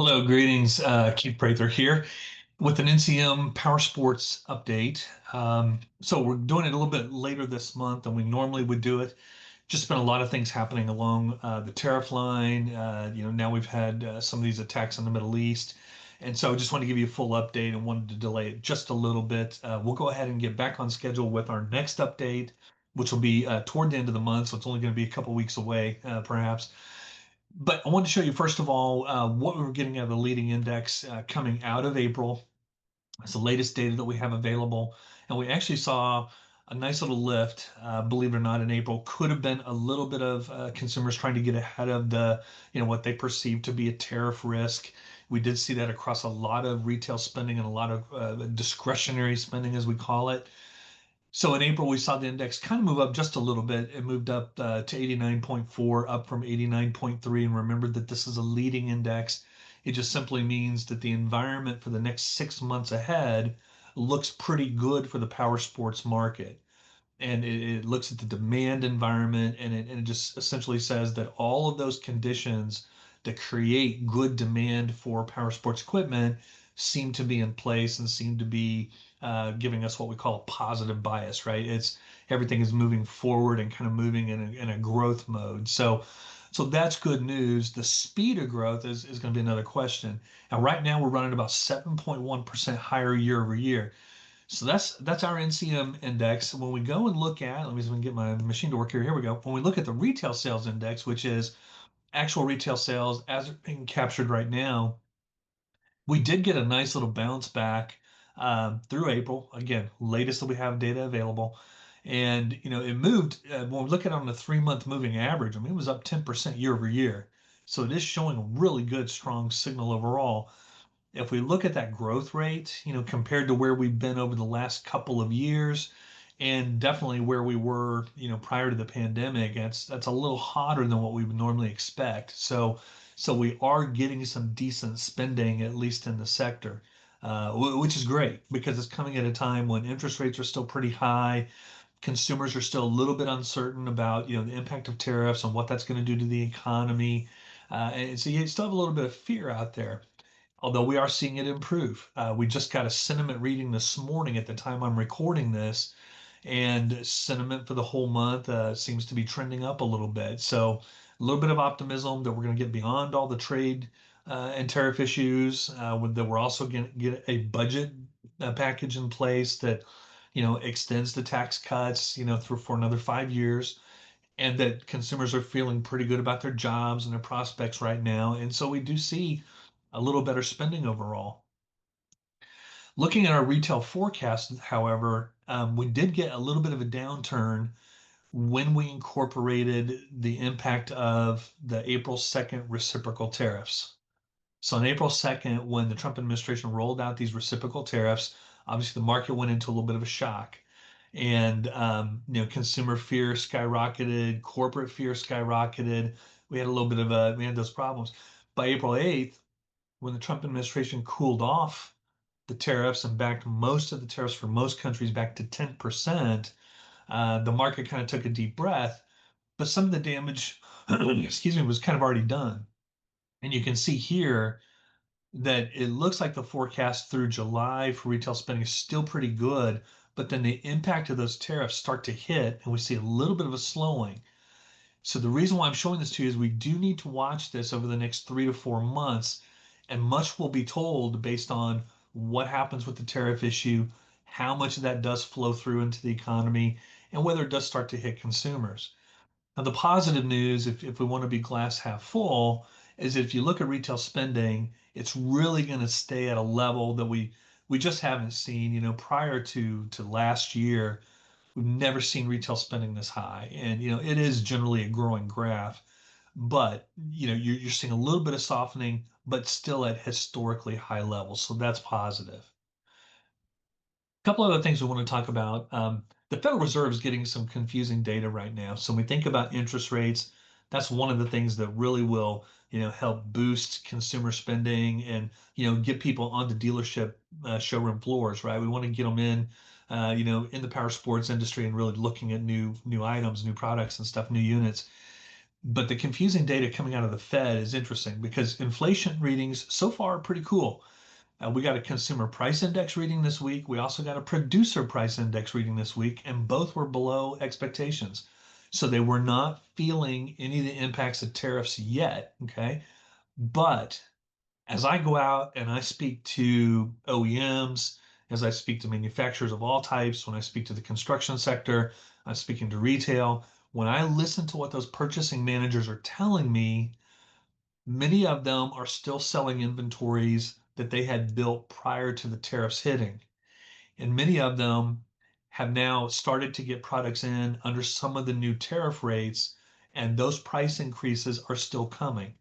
Hello, greetings. Keith Prather here with an NCM Powersports update. So we're doing it a little bit later this month than we normally would do it. Just been a lot of things happening along the tariff line. Now we've had some of these attacks in the Middle East, and so I just want to give you a full update and wanted to delay it just a little bit. We'll go ahead and get back on schedule with our next update, which will be toward the end of the month, so it's only going to be a couple weeks away, perhaps. But I wanted to show you, first of all, what we were getting out of the leading index coming out of April. It's the latest data that we have available. And we actually saw a nice little lift, believe it or not, in April. Could have been a little bit of consumers trying to get ahead of what they perceive to be a tariff risk. We did see that across a lot of retail spending and a lot of discretionary spending, as we call it. So in April, we saw the index kind of move up just a little bit. It moved up to 89.4, up from 89.3. And remember that this is a leading index. It just simply means that the environment for the next 6 months ahead looks pretty good for the power sports market. And it looks at the demand environment, and it just essentially says that all of those conditions that create good demand for power sports equipment seem to be in place and seem to be giving us what we call a positive bias, right? It's everything is moving forward and kind of moving in a growth mode. So that's good news. The speed of growth is going to be another question. And right now we're running about 7.1% higher year over year. So that's our NCM index. When we go and look at, let me just get my machine to work here. Here we go. When we look at the retail sales index, which is actual retail sales as they're being captured right now, we did get a nice little bounce back through April. Again, latest that we have data available. And it moved when we look at it on the 3 month moving average. I mean, it was up 10% year over year. So it is showing a really good, strong signal overall. If we look at that growth rate, compared to where we've been over the last couple of years, and definitely where we were, prior to the pandemic, that's a little hotter than what we would normally expect. So we are getting some decent spending, at least in the sector, which is great because it's coming at a time when interest rates are still pretty high. Consumers are still a little bit uncertain about, the impact of tariffs and what that's going to do to the economy. And so you still have a little bit of fear out there, although we are seeing it improve. We just got a sentiment reading this morning at the time I'm recording this, and sentiment for the whole month seems to be trending up a little bit. So a little bit of optimism that we're going to get beyond all the trade and tariff issues, that we're also going to get a budget package in place that, extends the tax cuts, through for another 5 years, and that consumers are feeling pretty good about their jobs and their prospects right now. And so we do see a little better spending overall. Looking at our retail forecast, however, we did get a little bit of a downturn when we incorporated the impact of the April 2nd reciprocal tariffs. So on April 2nd, when the Trump administration rolled out these reciprocal tariffs, obviously the market went into a little bit of a shock. And consumer fear skyrocketed, corporate fear skyrocketed. We had a little bit of we had those problems. By April 8th, when the Trump administration cooled off the tariffs and backed most of the tariffs for most countries back to 10%, the market kind of took a deep breath. But some of the damage, excuse me, was kind of already done. And you can see here that it looks like the forecast through July for retail spending is still pretty good, but then the impact of those tariffs start to hit, and we see a little bit of a slowing. So the reason why I'm showing this to you is we do need to watch this over the next 3 to 4 months, and much will be told based on what happens with the tariff issue, how much of that does flow through into the economy, and whether it does start to hit consumers. Now, the positive news, if we want to be glass half full, is if you look at retail spending, it's really going to stay at a level that we just haven't seen. Prior to last year, we've never seen retail spending this high, and it is generally a growing graph, but you're seeing a little bit of softening, but still at historically high levels, so that's positive. A couple other things we want to talk about. The Federal Reserve is getting some confusing data right now. So when we think about interest rates, that's one of the things that really will, help boost consumer spending and, get people on the dealership showroom floors, right? We want to get them in, in the power sports industry and really looking at new items, new products and stuff, new units. But the confusing data coming out of the Fed is interesting because inflation readings so far are pretty cool. We got a consumer price index reading this week. We also got a producer price index reading this week, and both were below expectations. So they were not feeling any of the impacts of tariffs yet. Okay. But as I go out and I speak to OEMs, as I speak to manufacturers of all types, when I speak to the construction sector, I'm speaking to retail, when I listen to what those purchasing managers are telling me, many of them are still selling inventories that they had built prior to the tariffs hitting. And many of them have now started to get products in under some of the new tariff rates, and those price increases are still coming.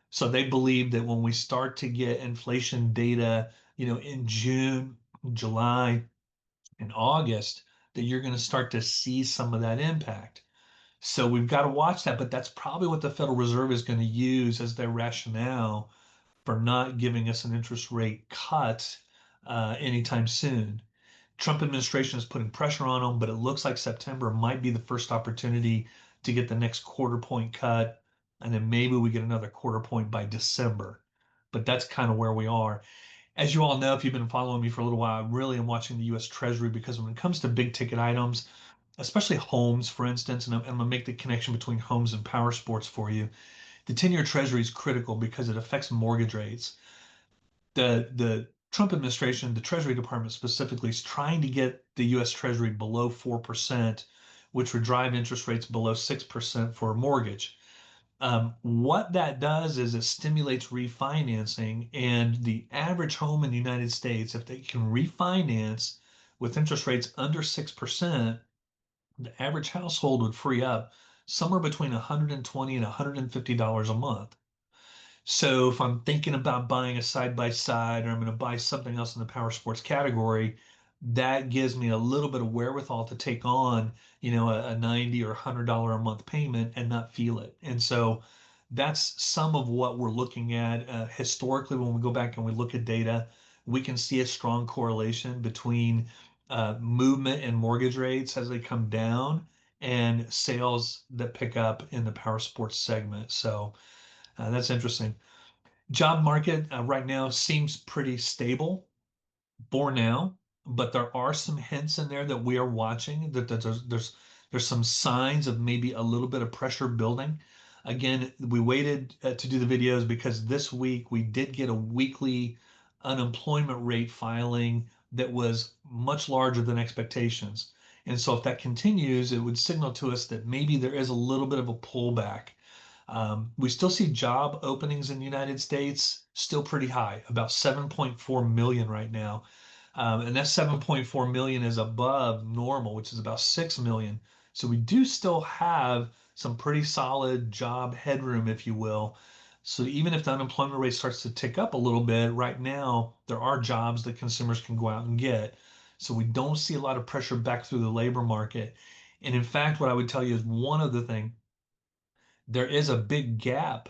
So they believe that when we start to get inflation data, in June, July, and August, that you're going to start to see some of that impact. So we've got to watch that, but that's probably what the Federal Reserve is going to use as their rationale for not giving us an interest rate cut anytime soon. Trump administration is putting pressure on them, but it looks like September might be the first opportunity to get the next quarter point cut, and then maybe we get another quarter point by December. But that's kind of where we are. As you all know, if you've been following me for a little while, I really am watching the U.S. Treasury because when it comes to big ticket items, especially homes, for instance, and I'm going to make the connection between homes and power sports for you. The 10-year Treasury is critical because it affects mortgage rates. The Trump administration, the Treasury Department specifically, is trying to get the U.S. Treasury below 4%, which would drive interest rates below 6% for a mortgage. What that does is it stimulates refinancing, and the average home in the United States, if they can refinance with interest rates under 6%, the average household would free up somewhere between $120 and $150 a month. So if I'm thinking about buying a side by side or I'm going to buy something else in the power sports category, that gives me a little bit of wherewithal to take on, a 90 or $100 a month payment and not feel it. And so that's some of what we're looking at historically. When we go back and we look at data, we can see a strong correlation between movement in mortgage rates as they come down and sales that pick up in the power sports segment. So that's interesting. Job market right now seems pretty stable for now, but there are some hints in there that we are watching that there's some signs of maybe a little bit of pressure building. Again, we waited to do the videos because this week we did get a weekly unemployment rate filing that was much larger than expectations. And so if that continues, it would signal to us that maybe there is a little bit of a pullback. We still see job openings in the United States still pretty high, about 7.4 million right now. And that 7.4 million is above normal, which is about 6 million. So we do still have some pretty solid job headroom, if you will. So even if the unemployment rate starts to tick up a little bit, right now, there are jobs that consumers can go out and get. So we don't see a lot of pressure back through the labor market. And in fact, what I would tell you is one of the things, there is a big gap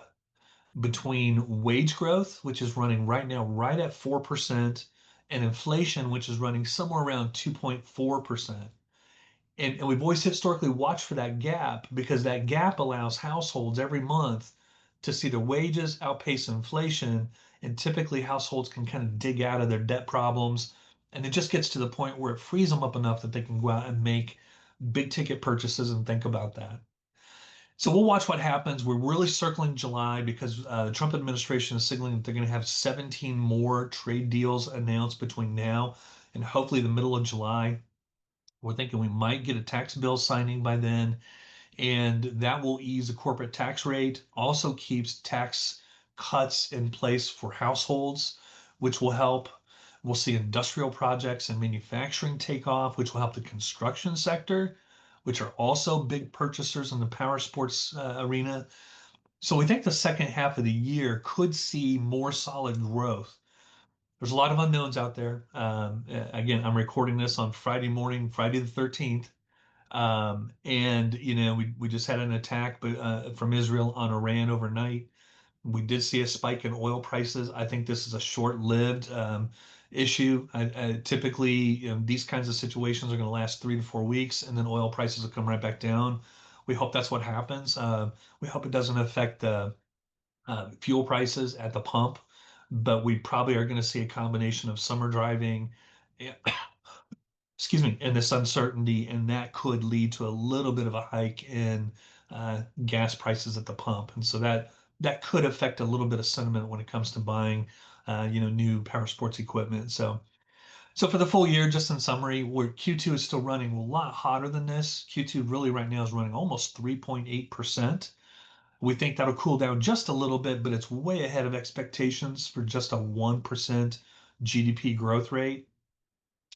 between wage growth, which is running right now right at 4%, and inflation, which is running somewhere around 2.4%. And we've always historically watched for that gap because that gap allows households every month to see their wages outpace inflation. And typically households can kind of dig out of their debt problems. And it just gets to the point where it frees them up enough that they can go out and make big ticket purchases and think about that. So we'll watch what happens. We're really circling July because the Trump administration is signaling that they're going to have 17 more trade deals announced between now and hopefully the middle of July. We're thinking we might get a tax bill signing by then, and that will ease the corporate tax rate, also keeps tax cuts in place for households, which will help. We'll see industrial projects and manufacturing take off, which will help the construction sector, which are also big purchasers in the power sports arena. So we think the second half of the year could see more solid growth. There's a lot of unknowns out there. Again, I'm recording this on Friday morning, Friday the 13th. And we just had an attack from Israel on Iran overnight. We did see a spike in oil prices. I think this is a short-lived issue. Typically, these kinds of situations are going to last 3 to 4 weeks, and then oil prices will come right back down. We hope that's what happens. We hope it doesn't affect the fuel prices at the pump, but we probably are going to see a combination of summer driving, and, excuse me, and this uncertainty, and that could lead to a little bit of a hike in gas prices at the pump, and so that could affect a little bit of sentiment when it comes to buying, new power sports equipment. So for the full year, just in summary, where Q2 is still running a lot hotter than this. Q2 really right now is running almost 3.8%. We think that'll cool down just a little bit, but it's way ahead of expectations for just a 1% GDP growth rate.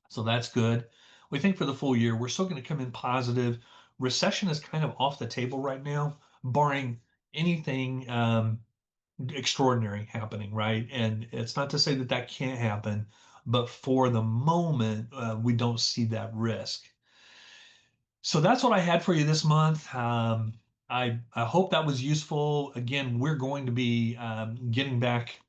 So that's good. We think for the full year, we're still going to come in positive. Recession is kind of off the table right now, barring anything extraordinary happening, right? And it's not to say that that can't happen, but for the moment, we don't see that risk. So that's what I had for you this month. I hope that was useful. Again, we're going to be getting back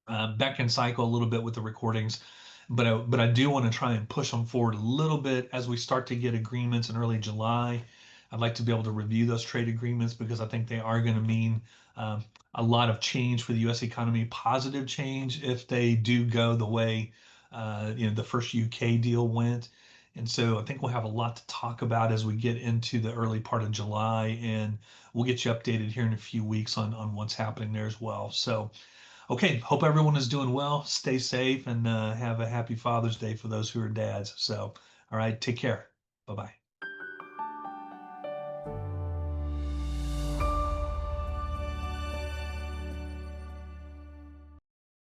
in cycle a little bit with the recordings, but I do want to try and push them forward a little bit as we start to get agreements in early July. I'd like to be able to review those trade agreements because I think they are going to mean um, a lot of change for the U.S. economy, positive change if they do go the way the first UK deal went. And so I think we'll have a lot to talk about as we get into the early part of July, and we'll get you updated here in a few weeks on what's happening there as well. So. Okay, hope everyone is doing well. Stay safe and have a happy Father's Day for those who are dads. So, all right, take care. Bye bye.